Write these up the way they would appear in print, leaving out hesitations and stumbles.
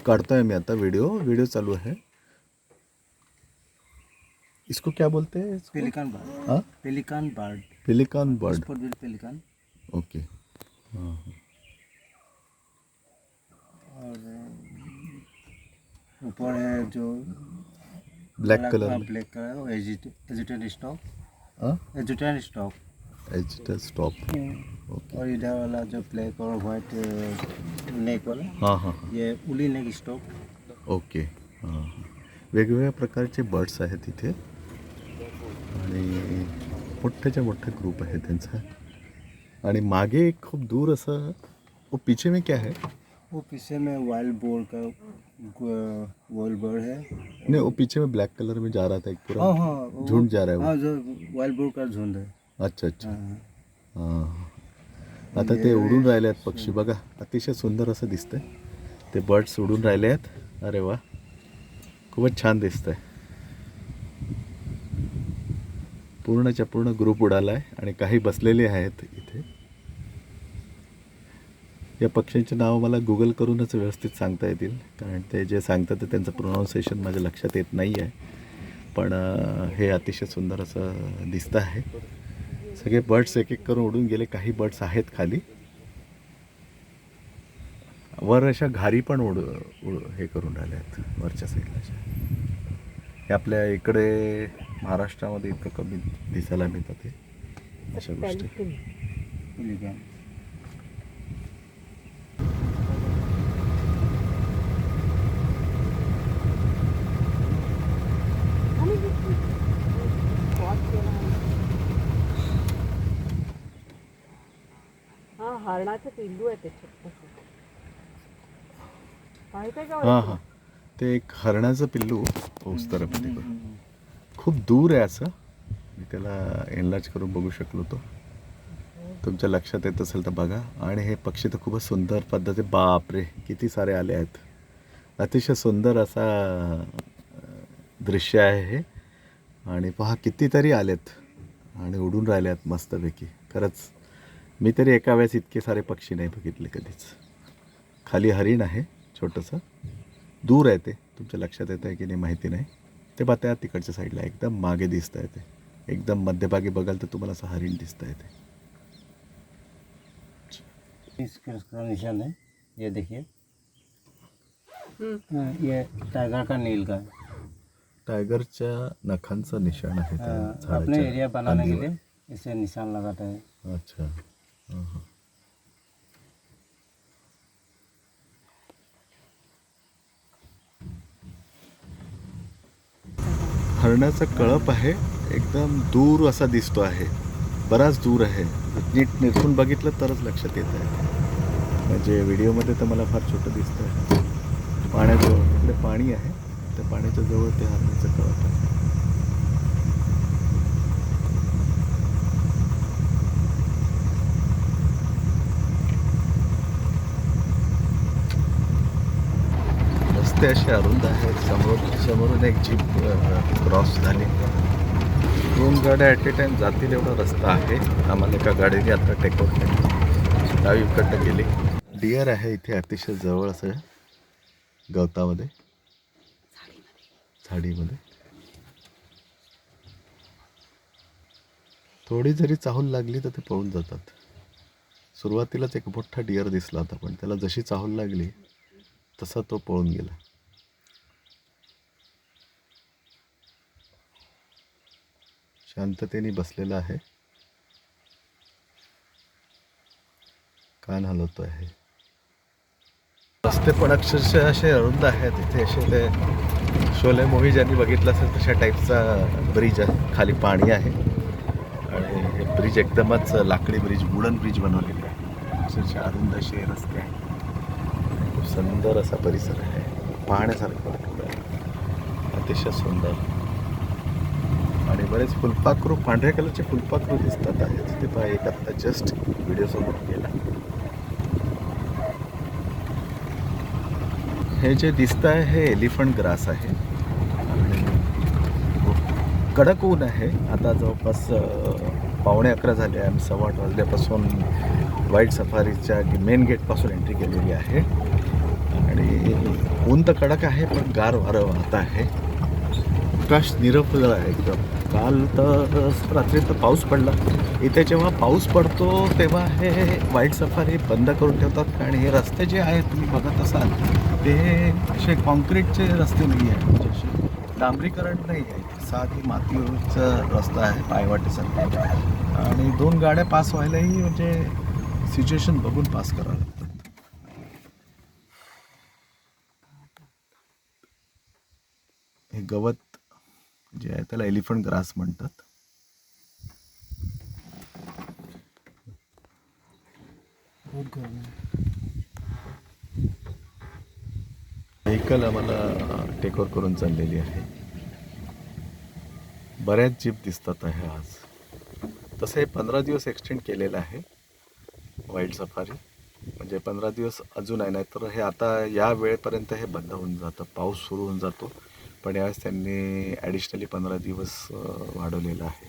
काढतोय मी आता वीडियो चालू है। इसको क्या बोलते हैं? Pelican bird. हाँ, pelican bird. Pelican bird. Spot pelican. Okay. हाँ, और ऊपर है जो ब्लैक कलर में। ब्लैक कलर वो एजिटेड स्टॉक। हाँ, agitated stork. Agitator stop. Okay. और इधर वाला जो ब्लैक और वाइट नेक वाला, हाँ हाँ ये उली नेक स्टॉक। ओके। हां, वेगवेगळ्या प्रकारचे बर्ड्स आहेत तिथे आणि मोठ्याच्या मोठा ग्रुप आहे त्यांचा। आणि मागे खूप दूर असं वो पीछे में क्या है? वो पीछे में वाइल्ड बोर का वाइल्ड बर्ड है। नहीं, वो पीछे में ब्लैक कलर में जा रहा था एक पूरा हाँ हाँ झुंड जा रहा है वो। हाँ, जो वाइल्ड बोर का झुंड है। अच्छा अच्छा। हाँ, हां, आता ते उडून राहिले आहेत पक्षी बघा, अतिशय सुंदर असं दिसतंय। ते बर्ड्स उडून राहिले आहेत। अरे वा, खूपच छान दिसतंय। पूर्णच्या पूर्ण ग्रुप उडाला आहे आणि काही बसलेले आहेत इथे। या पक्ष्यांची नावं मला गुगल करूनच व्यवस्थित सांगता येतील, कारण ते जे सांगतात ते त्यांचं प्रोनाऊन्सिएशन माझ्या लक्षात येत नाही आहे। पण हे अतिशय सुंदर असं दिसतं आहे। सगळे बर्ड्स एक एक करून उडून गेले, काही बर्ड्स आहेत खाली। वर अशा घारी पण हे करून राहिल्या आहेत वरच्या साईडला। हे आपल्या इकडे महाराष्ट्रामध्ये इतकं कमी दिसायला मिळतात हे अशा गोष्टी। पेलिकन। हा हरणाचं पिल्लू आहे ते छोटंसं. माहित आहे का हां हां, ते एक हरणाचं पिल्लू उस तरफ खूप दूर आहे असं। मी त्याला एनलार्ज करून बघू शकलो होतो, तुमच्या लक्षात येत असेल तर बघा। आणि हे पक्षी तर खूपच सुंदर पद्धती, बापरे किती सारे आले आहेत। अतिशय सुंदर असा दृश्य आहे हे। आणि पहा कितीतरी आलेत आणि उडून राहिले आहेत मस्तपैकी। खरंच मी तरी एका वेळेस इतके सारे पक्षी नाही बघितले कधीच। खाली हरिण आहे छोटंसं, दूर आहे ते, तुमच्या लक्षात येतं आहे की नाही माहिती नाही। ते बा त्या तिकडच्या साईडला एकदम मागे दिसतं आहे, ते एकदम मध्यभागी बघाल तर तुम्हाला असं हरिण दिसतं आहे ते। इसका निशान है, ये देखिए। ये टाइगर का नील का है। टायगरच्या नखांचं निशाण आहे त्या अपने झाडाच्या एरिया बनाने के फांदीवर। लिए इसे निशान लगाता है। अच्छा। हां हां, हरणाचा कळप आहे, एकदम दूर असा दिसतो आहे, बराच दूर आहे। नीट निरखून बघितलं तरच लक्षात येत आहे, म्हणजे व्हिडिओमध्ये तर मला फार छोटं दिसतं आहे। पाण्याजवळ इकडे पाणी आहे, त्या पाण्याच्या जवळ ते हरणाचं कळप आहे। रस्ते असे अरुंद आहेत, समोरून एक जीप क्रॉस झाली। 2 गाड्या ॲट ए टाईम जातील एवढा रस्ता आहे। आम्हाला एका गाडीने आता टेकआउट केली, डावीकडनं गेली। डिअर आहे इथे अतिशय जवळ असं गवतामध्ये, झाडीमध्ये। थोडी जरी चाहूल लागली तर ते पळून जातात। सुरुवातीलाच एक मोठा डिअर दिसला होता, पण त्याला जशी चाहूल लागली तसा तो पळून गेला। शांततेने बसलेला आहे, कान हलवतो आहे। रस्ते पण अक्षरशः असे अरुंद आहेत इथे, असे ते शोले मूवी ज्यांनी बघितलं असेल तशा टाईपचा ब्रिज आहे। खाली पाणी आहे आणि हे ब्रिज एकदमच लाकडी ब्रिज, वुडन ब्रिज बनवलेला आहे। अक्षरशः अरुंद असे रस्ते आहेत, खूप सुंदर असा परिसर आहे, पाहण्यासारखं वाटतं, अतिशय सुंदर। आणि बरेच फुलपाखरू, पांढऱ्या कलरचे फुलपाखरू दिसतात आहेत तिथे पहा। एक आत्ता जस्ट व्हिडिओसमोर गेला। हे जे दिसतं आहे हे एलिफंट ग्रास आहे आणि कडक ऊन आहे। आता जवळपास 11:15 झाले, आम्ही 8:15 वाजल्यापासून वाईल्ड सफारीच्या मेन गेटपासून एंट्री केलेली आहे। आणि ऊन तर कडक आहे पण गार वारं वाहत आहे. आकाश निरभ्र आहे एकदम. काल तर रात्री तर पाऊस पडला. इथे जेव्हा पाऊस पडतो तेव्हा हे वाईल्ड सफारी बंद करून ठेवतात. आणि हे रस्ते जे आहेत तुम्ही बघत असाल ते असे कॉन्क्रीटचे रस्ते नाही आहेत, म्हणजे असे डांबरीकरण नाही आहे, साधी मातीचा रस्ता आहे पायवाटेसारखा. आणि 2 गाड्या पास व्हायलाही म्हणजे सिच्युएशन बघून पास करावं लागतात. हे गवत जे आहे त्याला एलिफंट ग्रास म्हणतात. बहुत गर्मी है. व्हेकल आम्हाला टेकओव्हर करून चाललेली आहे. बऱ्याच जीप दिसतात आहे आज. तसं हे 15 दिवस एक्सटेंड केलेलं आहे वाईल्ड सफारी. म्हणजे 15 दिवस अजून आहे, नाही तर हे आता या वेळेपर्यंत हे बंद होऊन जातं, पाऊस सुरू होऊन जातो. पण यावेळेस त्यांनी ॲडिशनली 15 दिवस वाढवलेलं आहे.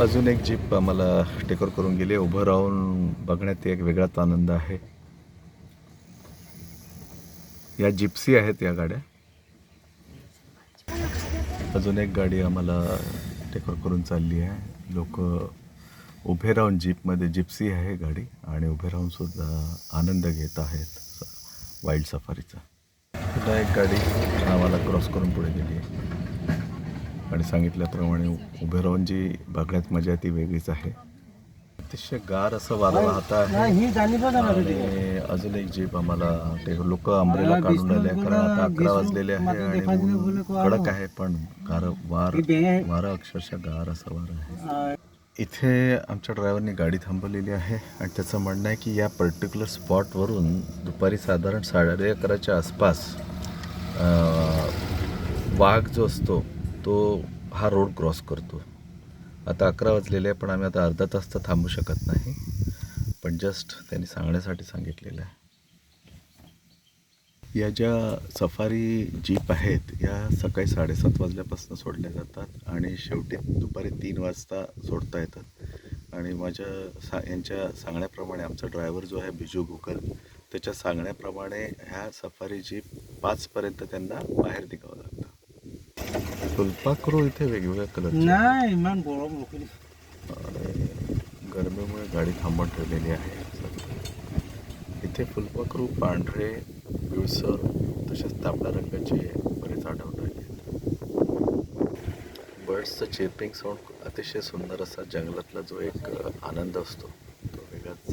अजून एक जीप आम्हाला टेकओव्हर करून गेली. उभं राहून बघण्यात एक वेगळाच आनंद आहे. या जिप्सी आहेत या गाड्या. अजून एक गाडी आम्हाला टेकओव्हर करून चालली आहे. लोक उभे राहून जीपमध्ये, जिप्सी आहे गाडी, आणि उभे राहून सुद्धा आनंद घेत आहेत वाईल्ड सफारीचा. पुन्हा एक गाडी आम्हाला क्रॉस करून पुढे गेली आहे. आणि सांगितल्याप्रमाणे उभे राहून जी बघण्यात मजा आहे ती वेगळीच आहे. अतिशय गार असं वारं वाहत आहे. आणि अजून एक जीप आम्हाला लोक अंब्रेला काढून राहिले आहे, कारण आता 11 वाजलेले आहे आणि ऊन कडक आहे. पण वारं अक्षरशः गार असं वारं आहे. इथे आमच्या ड्रायव्हरने गाडी थांबवलेली आहे आणि त्याचं म्हणणं आहे की या पर्टिक्युलर स्पॉटवरून दुपारी साधारण 11:30च्या आसपास वाघ जो असतो तो हा रोड क्रॉस करतो. आता 11 वाजलेले आहे, पण आम्ही आता अर्धा तास तर थांबू शकत नाही. पण जस्ट त्यांनी सांगण्यासाठी सांगितलेलं आहे. या ज्या सफारी जीप आहेत या सकाळी 7:30 वाजल्यापासून सोडल्या जातात आणि शेवटी दुपारी 3 वाजता सोडता येतात. आणि यांच्या सांगण्याप्रमाणे आमचा ड्रायव्हर जो आहे बिजू गुगल, त्याच्या सांगण्याप्रमाणे ह्या सफारी जीप 5पर्यंत त्यांना बाहेर निघावं लागतं. फुलपाखरू इथे वेगवेगळ्या कलरचे नाही इमान गरम लोकली. आणि गरमीमुळे गाडी थांबवून ठेवलेली आहे. इथे फुलपाखरू पांढरे, पिवळसर, तसेच तांबड्या रंगाचे बरेच आढळून राहिले. बर्ड्सचं चिरपिंग साऊंड अतिशय सुंदर असा जंगलातला जो एक आनंद असतो तो वेगळाच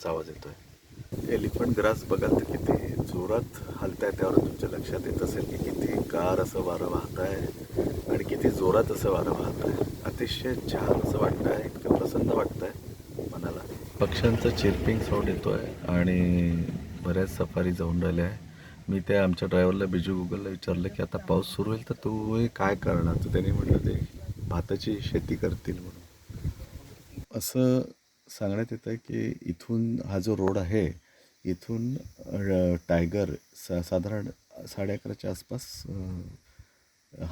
आवाज येतो आहे. एलिफंट ग्रास बघाल तर किती जोरात हलत आहे, त्यावर तुमच्या लक्षात येत असेल की किती गार असं वारं वाहत आहे आणि किती जोरात असं वारं वाहत आहे. अतिशय छान असं वाटतं आहे, इतकं प्रसन्न वाटतं आहे मनाला. पक्ष्यांचं चिरपिंग साऊंड येतो आहे आणि बऱ्याच सफारी जाऊन राहिल्या आहे. मी त्या आमच्या ड्रायव्हरला बिजू गुगलला विचारलं की आता पाऊस सुरू होईल तर तू काय करणार, तर त्यांनी म्हटलं ते भाताची शेती करतील म्हणून. असं सांगण्यात येतं की इथून हा जो रोड आहे इथून टायगर साधारण 11:30च्या आसपास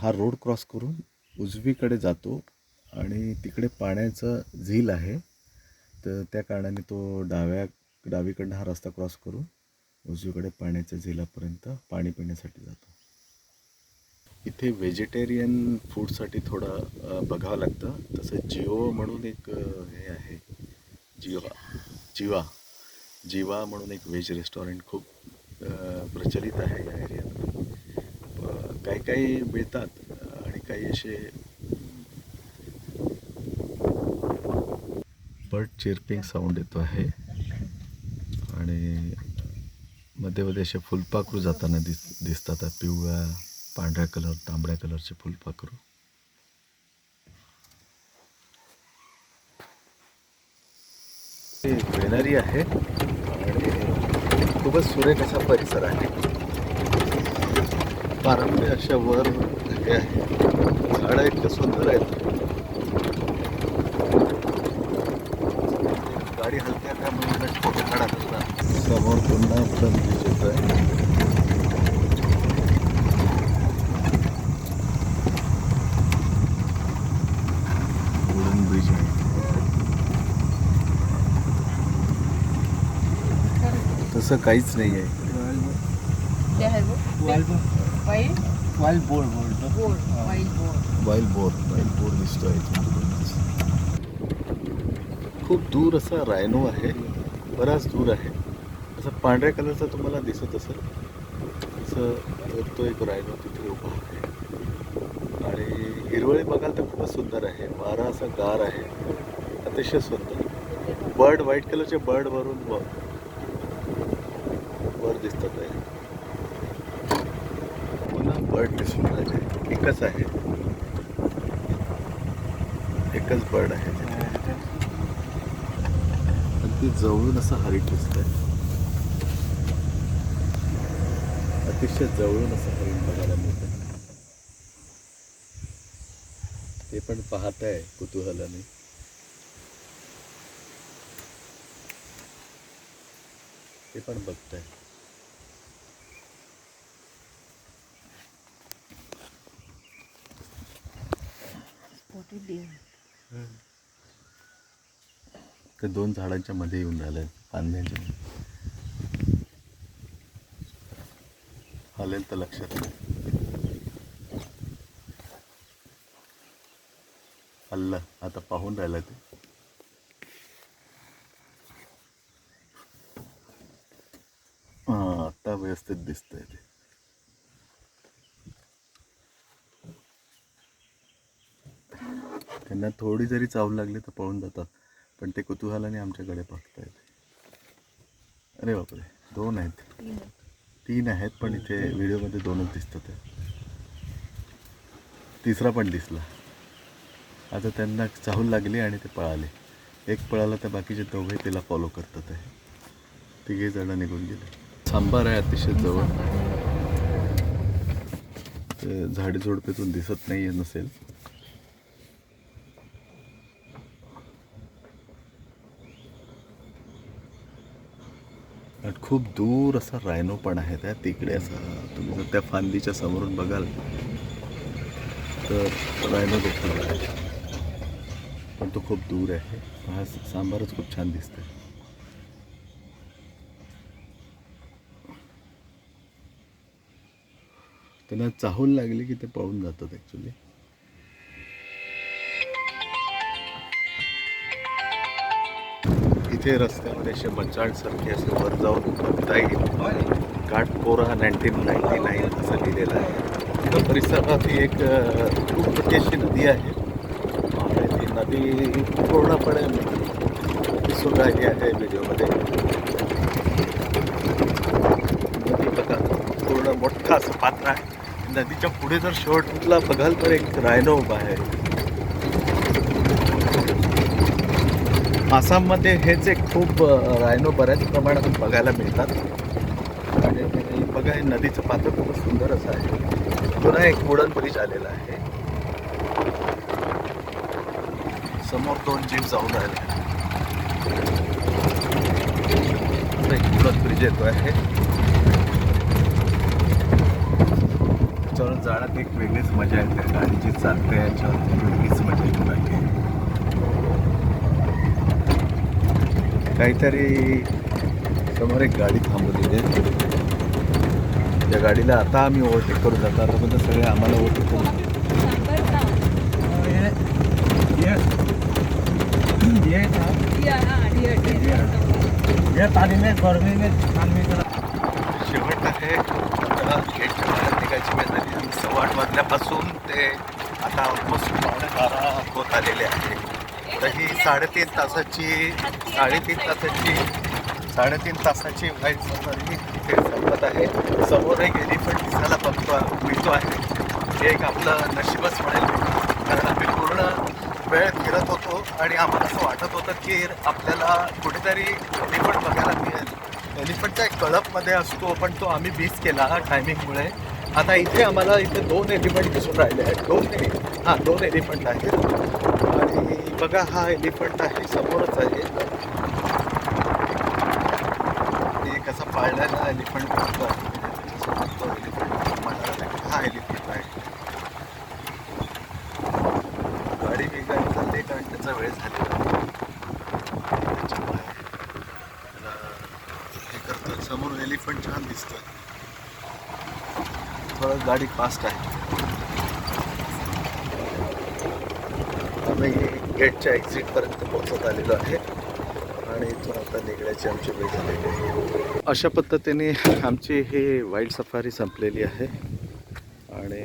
हा रोड क्रॉस करून उजवीकडे जातो आणि तिकडे पाण्याचं झील आहे, तर त्या कारणाने तो डावीकडनं हा रस्ता क्रॉस करून उजवीकडे पाण्याच्या झिलापर्यंत पाणी पिण्यासाठी जातो. इथे व्हेजिटेरियन फूडसाठी थोडं बघावं लागतं. तसं जिओ म्हणून एक हे आहे, जीवा म्हणून एक व्हेज रेस्टॉरंट खूप प्रचलित आहे या एरियात. काही मिळतात आणि काही असे बर्ड चिरपिंग साऊंड येतो आहे. आणि मध्ये मध्ये असे फुलपाखरू जाताना दिसतात, पिवळ्या, पांढऱ्या कलर, तांबड्या कलरचे फुलपाखरू. ग्रीनरी आहे आणि खूपच सुरेख असा परिसर आहे. पारंपरिक अशा वर हे आहे, झाडं इतकं सुंदर आहेत. गाडी हलक्या त्यामुळे फोटो काढत असतात. समोर पुन्हा आपलं ब्रिज येत आहे. वुडन ब्रिज आहे. तसं काहीच नाही आहे. क्या है वो wild wild wild boar bore bore wild boar wild boar दिसतोय खूप दूर असा रायनो आहे, बराच दूर आहे. असं पांढऱ्या कलरचा तुम्हाला दिसत असेल असं, तर तो एक रायनो तिथे उभा आहे. आणि हिरवळी बघाल तर खूपच सुंदर आहे. वारा असा गार आहे, अतिशय सुंदर. बर्ड, व्हाईट कलरचे बर्ड वरून वर दिसतात आहे. पुन्हा बर्ड दिसून राहिले. एकच आहे, एकच बर्ड आहे तिथे. अगदी जवळून असं हरिण दिसतंय, अतिशय जवळून असं हरिण बघायला मिळतं. ते पण पाहत आहे कुतूहलाने. ते पण बघताय. Spotted deer. ते दोन झाडांच्या मध्ये येऊन राहिलंय, फांद्यांच्या. हलेल तर लक्षात नाही. हल्ला आता पाहून राहिला ते. आता व्यवस्थित दिसतंय ते. त्यांना थोडी जरी चावल लागली तर पळून जातात, पण ते कुतूहलाने आमच्याकडे बघतायत. अरे बापरे, 2 आहेत, 3 आहेत, पण इथे व्हिडिओमध्ये 2च दिसतात. तिसरा पण दिसला. आता त्यांना चाहूल लागली आणि ते पळाले. एक पळाला तर बाकीचे दोघे त्याला फॉलो करतात आहे. 3 जण निघून गेले. सांबार आहे अतिशय जवळ, ते झाडी झुडपेतून दिसत नाही नसेल. आणि खूप दूर असा रायनो पण आहे त्या तिकडे. असा तुम्ही जर त्या फांदीच्या समोरून बघाल तर रायनो देखील आहे, पण तो खूप दूर आहे. हा सांबारच खूप छान दिसतोय. त्यांना चाहूल लागली की ते पळून जातात ॲक्च्युली. इथे रस्त्यामध्ये असे बचाडसारखे असे वर जाऊन बघता येईल. काठपोरा 1999 असं लिहिलेलं आहे. त्या परिसरात ही एक खूप मोठी अशी नदी आहे आणि ती नदी पूर्णपणे दिसून राहिली आहे व्हिडिओमध्ये. नदी बघा, पूर्ण मोठा असं पात्र आहे. नदीच्या पुढे जर शेवटला बघाल तर एक रायनो उभा आहे. आसाममध्ये हेच एक खूप रायनो बऱ्याच प्रमाणात बघायला मिळतात. आणि बघा, हे नदीचं पात्र खूप सुंदर असं आहे. पुन्हा एक वुडन ब्रिज आलेला आहे. समोर 2 जीव जाऊन राहिले. एक वुडन ब्रिज येतो आहे. त्याच्यावर जाण्यात एक वेगळीच मजा येते. गाडी जी चालते याच्यावर वेगळीच मजा येते आहे. काहीतरी समोर एक गाडी थांबवलेली आहे. त्या गाडीला आता आम्ही ओव्हरटेक करून जातो. आतापर्यंत सगळे आम्हाला ओव्हरटेक करून शेवट आहे. आता गेटच्या बाहेर निघायची वेळ झाली. आम्ही 8:15 वाजल्यापासून ते आता ऑलमोस्ट 11:15 होत आलेले आहे. तर ही 3.5 तासाची वाईट सफारी इथे संपत आहे. समोर एक एलिफंट दिसायला मिळतो आहे. हे एक आपलं नशीबच म्हणेल, कारण आम्ही पूर्ण वेळ फिरत होतो आणि आम्हाला असं वाटत होतं की आपल्याला कुठेतरी एलिफंट बघायला मिळेल. एलिफंटचा एक कळपमध्ये असतो, पण तो आम्ही मिस केला टायमिंगमुळे. आता इथे आम्हाला इथे 2 एलिफंट दिसून राहिले आहेत. 2 एलिफंट आहेत. आणि बघा, हा एलिफंट आहे, समोरच आहे. कसा पाळलेला एलिफंट बघतो हा एलिफंट आहे. गाडी वेगाने चालते कारण त्याचा वेळ झालेला त्याच्यामुळे हे करता समोर एलिफंट छान दिसतोय. थोडं गाडी फास्ट आहे. आम्ही गेटच्या एक्झिटपर्यंत पोहोचत आलेलो आहे आणि इथून आता निघण्याची आमची वेळ झालेली आहे. अशा पद्धतीने आमची ही वाईल्ड सफारी संपलेली आहे आणि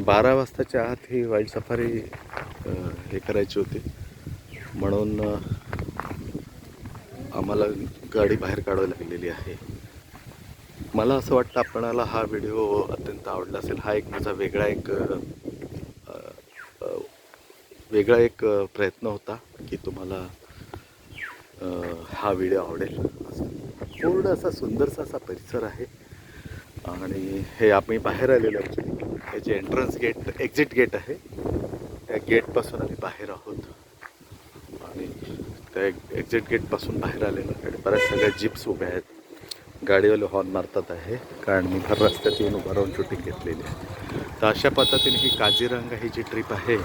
12 वाजताच्या आत ही वाईल्ड सफारी हे करायची होती म्हणून आम्हाला गाडी बाहेर काढावी लागलेली आहे. मला असं वाटतं आपणाला हा व्हिडिओ अत्यंत आवडला असेल. हा एक माझा वेगळा एक प्रयत्न होता की तुम्हाला हा व्हिडिओ आवडेल. पूर्ण असा सुंदरसा असा परिसर आहे आणि हे आम्ही बाहेर आलेलो ॲक्च्युली. हे जे एंट्रन्स गेट एक्झिट गेट आहे त्या गेटपासून आम्ही बाहेर आहोत आणि त्या एक्झिट गेटपासून बाहेर आलेलो आहे. बऱ्याच सगळ्या जीप्स उभ्या आहेत. गाडीवाले हॉर्न मारतात आहे कारण मी भर रस्त्यात येऊन उभं राहून शूटिंग घेतलेली आहे. तर अशा पद्धतीने ही काझीरंगा ही जी ट्रिप आहे,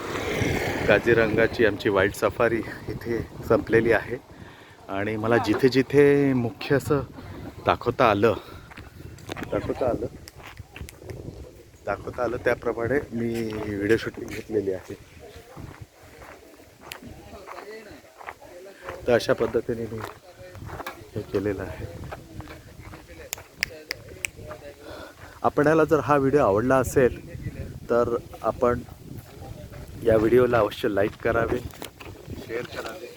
काझीरंगाची आमची वाईल्ड सफारी इथे संपलेली आहे आणि मला जिथे जिथे मुख्य असं दाखवता आलं त्याप्रमाणे मी व्हिडिओ शूटिंग घेतलेली आहे. तर अशा पद्धतीने मी हे केलेलं आहे. आपणाला जर हा व्हिडिओ आवडला असेल तर आपण या व्हिडिओला अवश्य लाईक करावे, शेअर करावे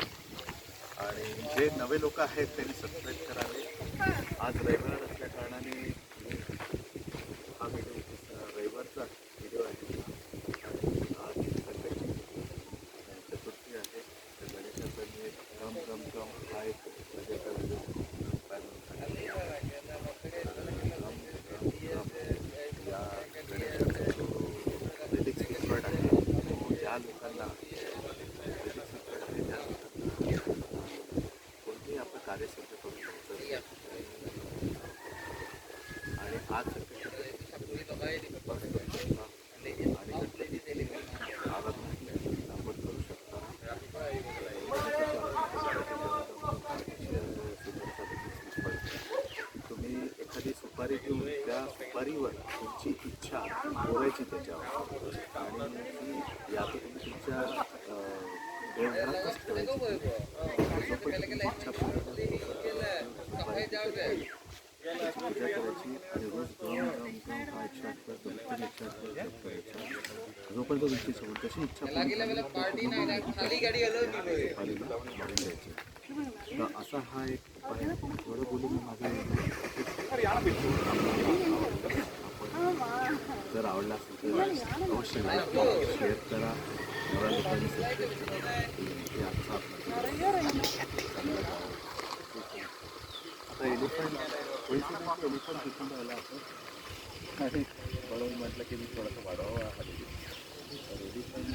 आणि जे नवे लोक आहेत त्यांनी सबस्क्राईब करावे. आज रविवार असल्या कारणाने हा व्हिडिओ रविवारचा व्हिडिओ आहे आणि आज संकष्टी चतुर्थी आहे. तर गणेशाचा गम गम गम हा एक मजेचा व्हिडिओ ज्या लोकांना कोणतेही आपलं कार्य सिद्ध करून घ्यायचं आणि आज आपण करू शकता. तुम्ही एखादी सुपारी घेऊन त्या सुपारीवर तुमची इच्छा बोलायची त्याच्यावर आणि यात तुम्ही तुमच्या देवघरातच ठेवायची. जोपर्यंत तुमची इच्छा पूर्ण पूजा करायची आणि रोज गम गम गम हा 108 तुम्ही 108 जप करायचा. जोपर्यंत तुमची समोर तशी इच्छा पूर्ण द्यायची. तर असा हा एक उपाय थोडं बोलून माझं जर आवडला असेल तर अवश्य लाईक करा, शेअर करा, नव्या लोकांनी सबस्क्राईब करा. हे आजचा आता एलिफंट दिसून राहिला आपण आणि म्हणून म्हटलं की मी थोडंसं वाढवावं हा. तर एलिफंट